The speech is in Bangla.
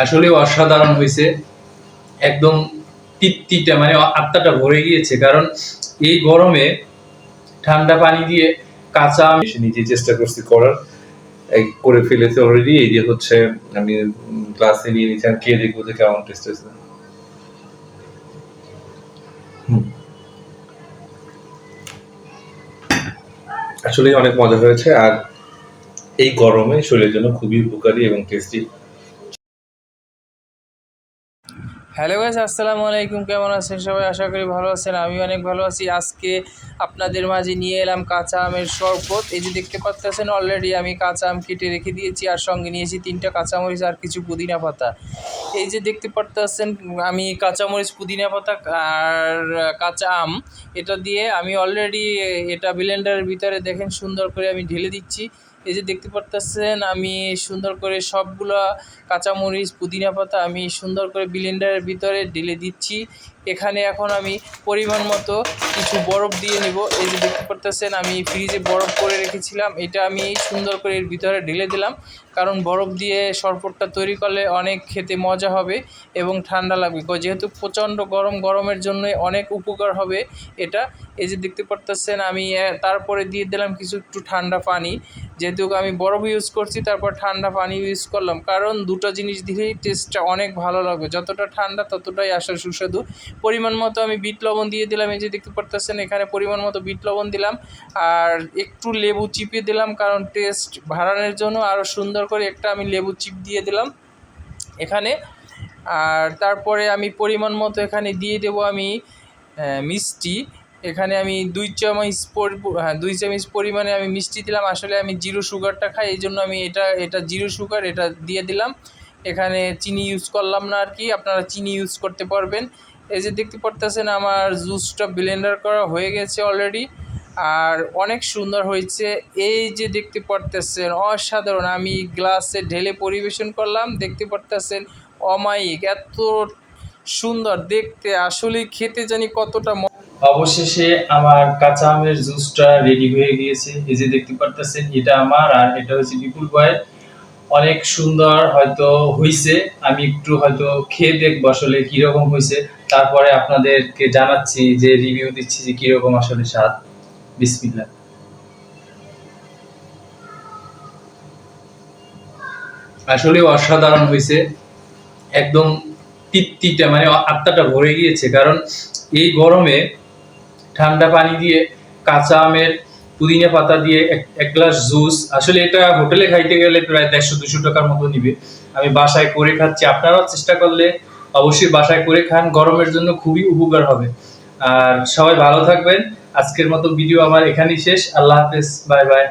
আসলে অসাধারণ হয়েছে। একদম তৃপ্তিটা মানে আত্মাটা ভরে গিয়েছে, কারণ এই গরমে ঠান্ডা পানি দিয়ে কাঁচা আম নিজে চেষ্টা করছি করার, করে ফেলেছে অলরেডি। এই যে হচ্ছে আমি গ্লাসে নিয়ে নিচ্ছি, আর খেয়ে দেখবো যে কেমন টেস্ট হয়েছে। আসলে অনেক মজা হয়েছে, আর এই গরমে শরীরের জন্য খুবই উপকারী এবং টেস্টি। হ্যালো গাইস, আসসালামু আলাইকুম। কেমন আছেন সবাই? আশা করি ভালো আছেন। আমি অনেক ভালো আছি। আজকে আপনাদের মাঝে নিয়ে এলাম কাঁচা আমের শরবত। এই যে দেখতে পাচ্ছেন, অলরেডি আমি কাঁচা আম কেটে রেখে দিয়েছি, আর সঙ্গে নিয়েছি 3টা কাঁচামরিচ আর কিছু পুদিনা পাতা। এই যে দেখতে পাচ্ছেন, আমি কাঁচামরিচ, পুদিনা পাতা আর কাঁচা আম, এটা দিয়ে আমি অলরেডি এটা ব্লেন্ডারের ভিতরে দেখেন সুন্দর করে আমি ঢেলে দিচ্ছি। এই যে দেখতে পাচ্ছেন, আমি সুন্দর করে সবগুলা কাঁচামরিচ, পুদিনা পাতা আমি সুন্দর করে ব্লেন্ডারের ভিতরে ঢেলে দিচ্ছি। এখানে এখন আমি পরিমাণ মতো কিছু বরফ দিয়ে নেব। এই যে দেখতে পাচ্ছেন, আমি ফ্রিজে বরফ করে রেখেছিলাম, এটা আমি সুন্দর করে এর ভিতরে ঢেলে দিলাম, কারণ বরফ দিয়ে শরবতটা তৈরি করলে অনেক খেতে মজা হবে এবং ঠান্ডা লাগবে, যেহেতু প্রচণ্ড গরমের জন্য অনেক উপকার হবে এটা। এই যে দেখতে পাচ্ছেন, আমি তারপরে দিয়ে দিলাম কিছু একটু ঠান্ডা পানি, যেহেতু আমি বরফ ইউজ করছি, তারপর ঠান্ডা পানি ইউজ করলাম, কারণ দুটো জিনিস দিলেই টেস্টটা অনেক ভালো লাগবে। যতটা ঠান্ডা ততটাই আসলে সুস্বাদু। পরিমাণ মতো আমি বিট লবণ দিয়ে দিলাম। এই যে দেখতে পাচ্ছেন, এখানে পরিমাণ মতো বিট লবণ দিলাম, আর একটু লেবু চিপিয়ে দিলাম, কারণ টেস্ট বাড়ানোর জন্য আরও সুন্দর করে একটা আমি লেবু চিপ দিয়ে দিলাম এখানে। আর তারপরে আমি পরিমাণ মতো এখানে দিয়ে দেবো আমি মিষ্টি। এখানে আমি 2 চামচ পরিমাণে আমি মিষ্টি দিলাম। আসলে আমি জিরো সুগারটা খাই, এই জন্য আমি এটা জিরো সুগার এটা দিয়ে দিলাম। এখানে চিনি ইউজ করলাম না আর কি, আপনারা চিনি ইউজ করতে পারবেন। এই যে দেখতে পাচ্ছেন, আমার জুসটা ব্লেন্ডার করা হয়ে গেছে অলরেডি, আর অনেক সুন্দর হয়েছে। এই যে দেখতে পাচ্ছেন, অসাধারণ। আমি গ্লাসে ঢেলে পরিবেশন করলাম, দেখতে পাচ্ছেন অমায়িক, এত সুন্দর দেখতে, আসলে খেতে জানি কতটা। অবশেষে আমার কাঁচা আমের জুসটা রেডি হয়ে গিয়েছে। এই যে দেখতে পাচ্ছেন, এটা আমার, আর এটা হচ্ছে বিপুল ভাইয়ের। অনেক সুন্দর হয়তো হইছে। আমি একটু হয়তো খেয়ে দেখবো আসলে কিরকম হয়েছে, তারপরে আপনাদেরকে জানাচ্ছি, যে রিভিউ দিচ্ছি যে কিরকম আসলে স্বাদ। বিসমিল্লাহ। আসলে অসাধারণ হয়েছে। একদম তৃপ্তিটা মানে আত্মাটা ভরে গিয়েছে, কারণ এই গরমে ঠান্ডা পানি দিয়ে কাঁচা আমের, পুদিনা পাতা দিয়ে এক গ্লাস জুস, আসলে এটা হোটেলে খাইতে গেলে প্রায় 150-200 টাকার মতো নিবে। আমি বাসায় করে খাচ্ছি, আপনারাও চেষ্টা করলে অবশ্যই বাসায় করে খান, গরমের জন্য খুবই উপকার হবে। আর সবাই ভালো থাকবেন। আজকের মতো ভিডিও আমার এখানেই শেষ। আল্লাহ হাফেজ, বাই বাই।